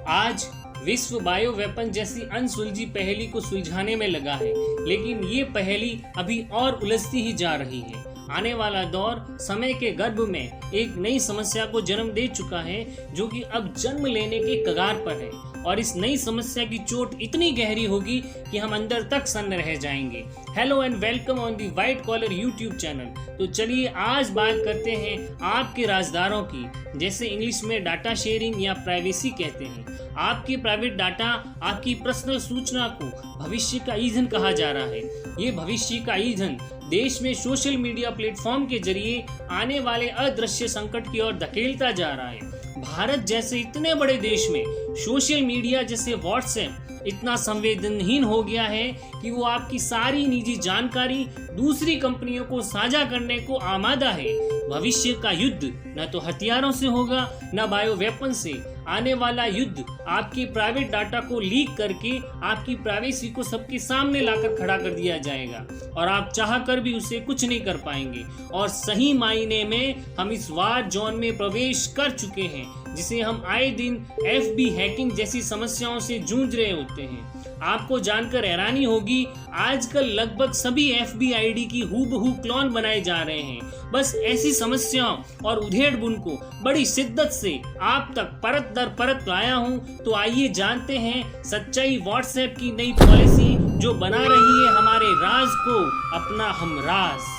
आज विश्व bio weapon जैसी अनसुलझी पहेली को सुलझाने में लगा है, लेकिन ये पहेली अभी और उलझती ही जा रही है। आने वाला दौर समय के गर्भ में एक नई समस्या को जन्म दे चुका है, जो कि अब जन्म लेने के कगार पर है, और इस नई समस्या की चोट इतनी गहरी होगी कि हम अंदर तक सन्न रह जाएंगे। Hello and welcome on the white collar YouTube channel. तो चलिए आज बात करते हैं आपके राजदारों की, जैसे इंग्लिश में डाटा शेयरिंग या प्राइवेसी कहते हैं। आपके प्राइवेट डाटा, आपकी पर्सनल सूचना को भविष्य का ईंधन कहा जा रहा है। ये भविष्य का ईंधन देश में सोशल मीडिया प्लेटफॉर्म के जरिए आने वाले अदृश्य संकट की ओर धकेलता जा रहा है। भारत जैसे इतने बड़े देश में सोशल मीडिया जैसे व्हाट्सएप इतना संवेदनहीन हो गया है कि वो आपकी सारी निजी जानकारी दूसरी कंपनियों को साझा करने को आमादा है। भविष्य का युद्ध न तो हथियारों से होगा, न बायो वेपन से। आने वाला युद्ध आपके प्राइवेट डाटा को लीक करके आपकी प्राइवेसी को सबके सामने लाकर खड़ा कर दिया जाएगा, और आप चाह कर भी उसे कुछ नहीं कर पाएंगे। और सही मायने में हम इस वार जोन में प्रवेश कर चुके हैं, जिसे हम आए दिन एफबी हैकिंग जैसी समस्याओं से जूझ रहे होते हैं। आपको जानकर हैरानी होगी, आजकल लगभग सभी एफबी आईडी की हूबहू क्लोन बनाए जा रहे हैं। बस ऐसी समस्याओं और उधेड़-बुन को बड़ी शिद्दत से आप तक परत दर परत लाया हूं। तो आइए जानते हैं सच्चाई व्हाट्सएप की नई पॉलिसी, जो बना रही है हमारे राज को अपना हमराज।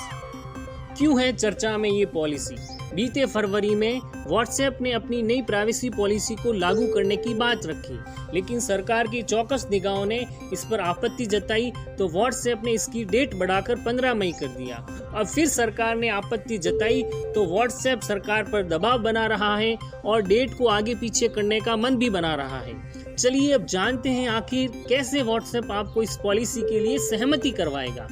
क्यों है चर्चा में ये पॉलिसी? बीते फरवरी में व्हाट्सएप ने अपनी नई प्राइवेसी पॉलिसी को लागू करने की बात रखी, लेकिन सरकार की चौकस निगाहों ने इस पर आपत्ति जताई, तो व्हाट्सएप ने इसकी डेट बढ़ाकर 15 मई कर दिया। अब फिर सरकार ने आपत्ति जताई, तो व्हाट्सएप सरकार पर दबाव बना रहा है और डेट को आगे पीछे करने का मन भी बना रहा है। चलिए अब जानते हैं आखिर कैसे व्हाट्सएप आपको इस पॉलिसी के लिए सहमति करवाएगा।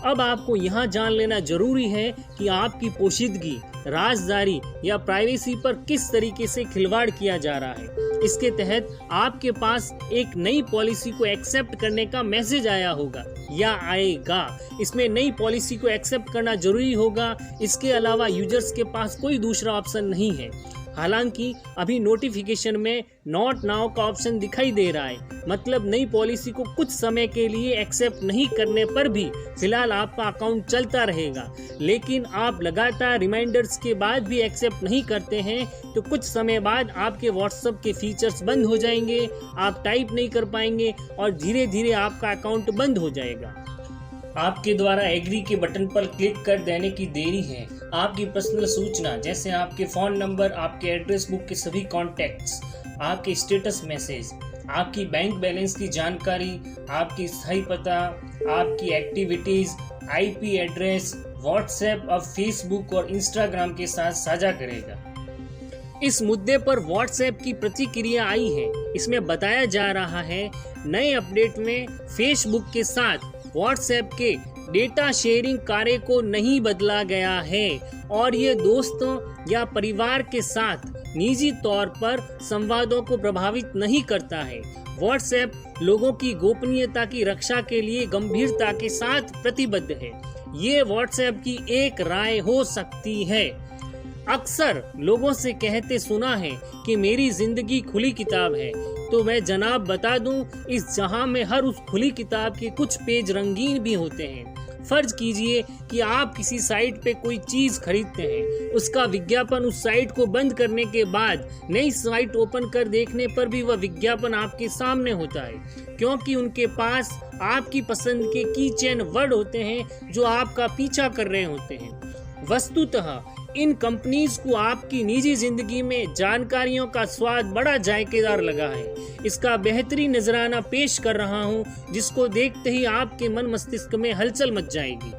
अब आपको यहाँ जान लेना जरूरी है कि आपकी पोशीदगी, राजदारी या प्राइवेसी पर किस तरीके से खिलवाड़ किया जा रहा है। इसके तहत आपके पास एक नई पॉलिसी को एक्सेप्ट करने का मैसेज आया होगा या आएगा। इसमें नई पॉलिसी को एक्सेप्ट करना जरूरी होगा, इसके अलावा यूजर्स के पास कोई दूसरा ऑप्शन नहीं है। हालांकि अभी नोटिफिकेशन में नॉट नाउ का ऑप्शन दिखाई दे रहा है, मतलब नई पॉलिसी को कुछ समय के लिए एक्सेप्ट नहीं करने पर भी फिलहाल आपका अकाउंट चलता रहेगा। लेकिन आप लगातार रिमाइंडर्स के बाद भी एक्सेप्ट नहीं करते हैं, तो कुछ समय बाद आपके व्हाट्सएप के फीचर्स बंद हो जाएंगे, आप टाइप नहीं कर पाएंगे और धीरे धीरे आपका अकाउंट बंद हो जाएगा। आपके द्वारा एग्री के बटन पर क्लिक कर देने की देरी है आपकी पर्सनल सूचना, जैसे आपके फ़ोन नंबर, आपके एड्रेस बुक के सभी कॉन्टैक्ट्स, आपके स्टेटस मैसेज, आपकी बैंक बैलेंस की जानकारी, आपकी स्थायी पता, आपकी एक्टिविटीज़, आईपी एड्रेस, व्हाट्सएप अब फेसबुक और इंस्टाग्राम के साथ साझा करेगा। इस मुद्दे पर व्हाट्सएप की प्रतिक्रिया आई है। इसमें बताया जा रहा है, नए अपडेट में फेसबुक के साथ व्हाट्सएप के डेटा शेयरिंग कार्य को नहीं बदला गया है, और ये दोस्तों या परिवार के साथ निजी तौर पर संवादों को प्रभावित नहीं करता है। व्हाट्सएप लोगों की गोपनीयता की रक्षा के लिए गंभीरता के साथ प्रतिबद्ध है। ये व्हाट्सएप की एक राय हो सकती है। अक्सर लोगों से कहते सुना है कि मेरी जिंदगी खुली किताब है, तो मैं जनाब बता दूं, इस जहां में हर उस खुली किताब के कुछ पेज रंगीन भी होते हैं। फर्ज कीजिए कि आप किसी साइट पे कोई चीज खरीदते हैं, उसका विज्ञापन उस साइट को बंद करने के बाद नई साइट ओपन कर देखने पर भी वह विज्ञापन आपके सामने होता है, क्योंकि उनके पास आपकी पसंद के कीचेन वर्ड होते हैं जो आपका पीछा कर रहे होते हैं। वस्तुतः इन कंपनीज को आपकी निजी जिंदगी में जानकारियों का स्वाद बड़ा जायकेदार लगा है। इसका बेहतरीन नजराना पेश कर रहा हूं, जिसको देखते ही आपके मन मस्तिष्क में हलचल मच जाएगी।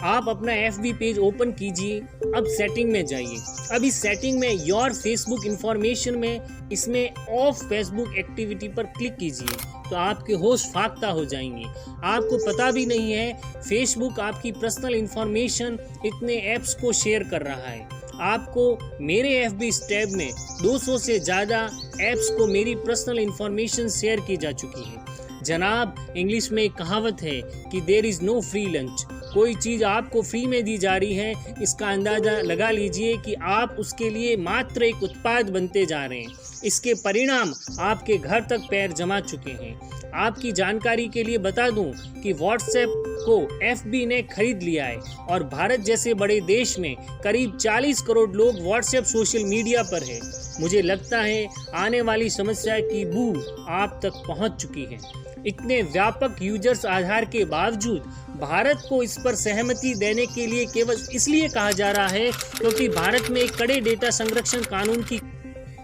आप अपना एफबी पेज ओपन कीजिए। अब सेटिंग में जाइए। अब इस सेटिंग में योर फेसबुक इंफॉर्मेशन में इसमें ऑफ फेसबुक एक्टिविटी पर क्लिक कीजिए, तो आपके होश फाख्ता हो जाएंगे। आपको पता भी नहीं है फेसबुक आपकी पर्सनल इंफॉर्मेशन इतने ऐप्स को शेयर कर रहा है। आपको मेरे एफबी टैब में 200 से ज़्यादा ऐप्स को मेरी पर्सनल इंफॉर्मेशन शेयर की जा चुकी है। जनाब, इंग्लिश में एक कहावत है कि there is no free lunch. कोई चीज़ आपको फ्री में दी जा रही है, इसका अंदाज़ा लगा लीजिए कि आप उसके लिए मात्र एक उत्पाद बनते जा रहे हैं। इसके परिणाम आपके घर तक पैर जमा चुके हैं। आपकी जानकारी के लिए बता दूं कि व्हाट्सएप को एफबी ने खरीद लिया है और भारत जैसे बड़े देश में करीब 40 करोड़ लोग व्हाट्सएप सोशल मीडिया पर है। मुझे लगता है आने वाली समस्या की बू आप तक पहुंच चुकी है। इतने व्यापक यूजर्स आधार के बावजूद भारत को इस पर सहमति देने के लिए केवल इसलिए कहा जा रहा है क्योंकि भारत में एक कड़े डेटा संरक्षण कानून की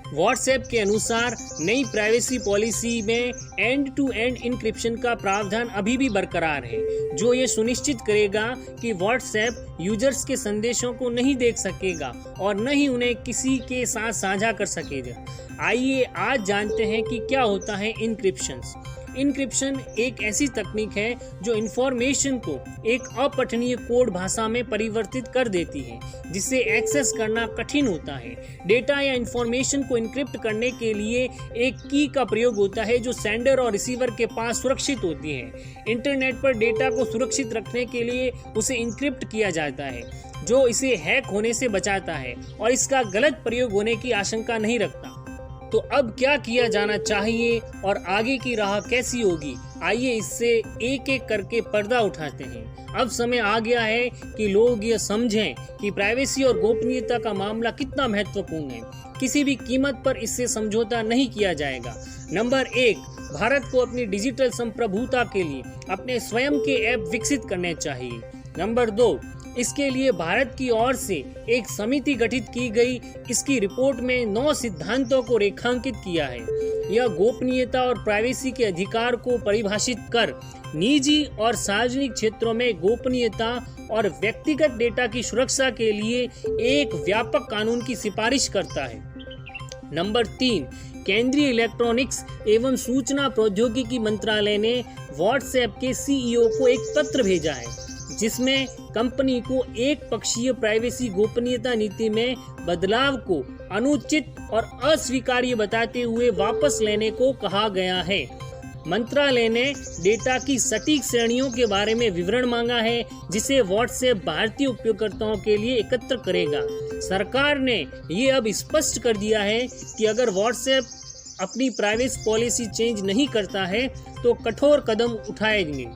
व्हाट्सएप के अनुसार नई प्राइवेसी पॉलिसी में एंड टू एंड इंक्रिप्शन का प्रावधान अभी भी बरकरार है, जो ये सुनिश्चित करेगा कि व्हाट्सएप यूजर्स के संदेशों को नहीं देख सकेगा और न ही उन्हें किसी के साथ साझा कर सकेगा। आइए आज जानते हैं कि क्या होता है इंक्रिप्शंस। इंक्रिप्शन एक ऐसी तकनीक है जो इंफॉर्मेशन को एक अपठनीय कोड भाषा में परिवर्तित कर देती है, जिसे एक्सेस करना कठिन होता है। डेटा या इंफॉर्मेशन को इंक्रिप्ट करने के लिए एक की का प्रयोग होता है जो सेंडर और रिसीवर के पास सुरक्षित होती है। इंटरनेट पर डेटा को सुरक्षित रखने के लिए उसे इंक्रिप्ट किया जाता है, जो इसे हैक होने से बचाता है और इसका गलत प्रयोग होने की आशंका नहीं रखता। तो अब क्या किया जाना चाहिए और आगे की राह कैसी होगी, आइए इससे एक एक करके पर्दा उठाते हैं। अब समय आ गया है कि लोग ये समझें कि प्राइवेसी और गोपनीयता का मामला कितना महत्वपूर्ण है। किसी भी कीमत पर इससे समझौता नहीं किया जाएगा। नंबर 1, भारत को अपनी डिजिटल संप्रभुता के लिए अपने स्वयं के ऐप विकसित करने चाहिए। नंबर 2, इसके लिए भारत की ओर से एक समिति गठित की गई। इसकी रिपोर्ट में 9 सिद्धांतों को रेखांकित किया है। यह गोपनीयता और प्राइवेसी के अधिकार को परिभाषित कर निजी और सार्वजनिक क्षेत्रों में गोपनीयता और व्यक्तिगत डेटा की सुरक्षा के लिए एक व्यापक कानून की सिफारिश करता है। नंबर 3, केंद्रीय इलेक्ट्रॉनिक्स एवं सूचना प्रौद्योगिकी मंत्रालय ने व्हाट्सएप के सीईओ को एक पत्र भेजा है, जिसमें कंपनी को एक पक्षीय प्राइवेसी गोपनीयता नीति में बदलाव को अनुचित और अस्वीकार्य बताते हुए वापस लेने को कहा गया है। मंत्रालय ने डेटा की सटीक श्रेणियों के बारे में विवरण मांगा है, जिसे व्हाट्सएप भारतीय उपयोगकर्ताओं के लिए एकत्र करेगा। सरकार ने ये अब स्पष्ट कर दिया है कि अगर व्हाट्सएप अपनी प्राइवेसी पॉलिसी चेंज नहीं करता है तो कठोर कदम उठाएंगे।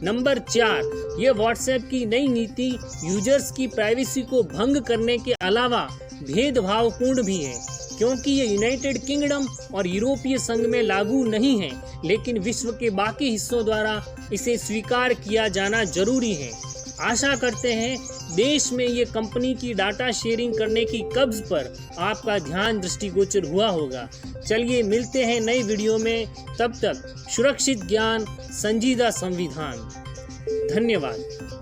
नंबर 4, यह व्हाट्सएप की नई नीति यूजर्स की प्राइवेसी को भंग करने के अलावा भेदभावपूर्ण भी है, क्योंकि ये यूनाइटेड किंगडम और यूरोपीय संघ में लागू नहीं है, लेकिन विश्व के बाकी हिस्सों द्वारा इसे स्वीकार किया जाना जरूरी है। आशा करते हैं देश में ये कंपनी की डाटा शेयरिंग करने की कब्ज पर आपका ध्यान दृष्टिगोचर हुआ होगा। चलिए मिलते हैं नई वीडियो में, तब तक सुरक्षित ज्ञान, संजीदा संविधान। धन्यवाद।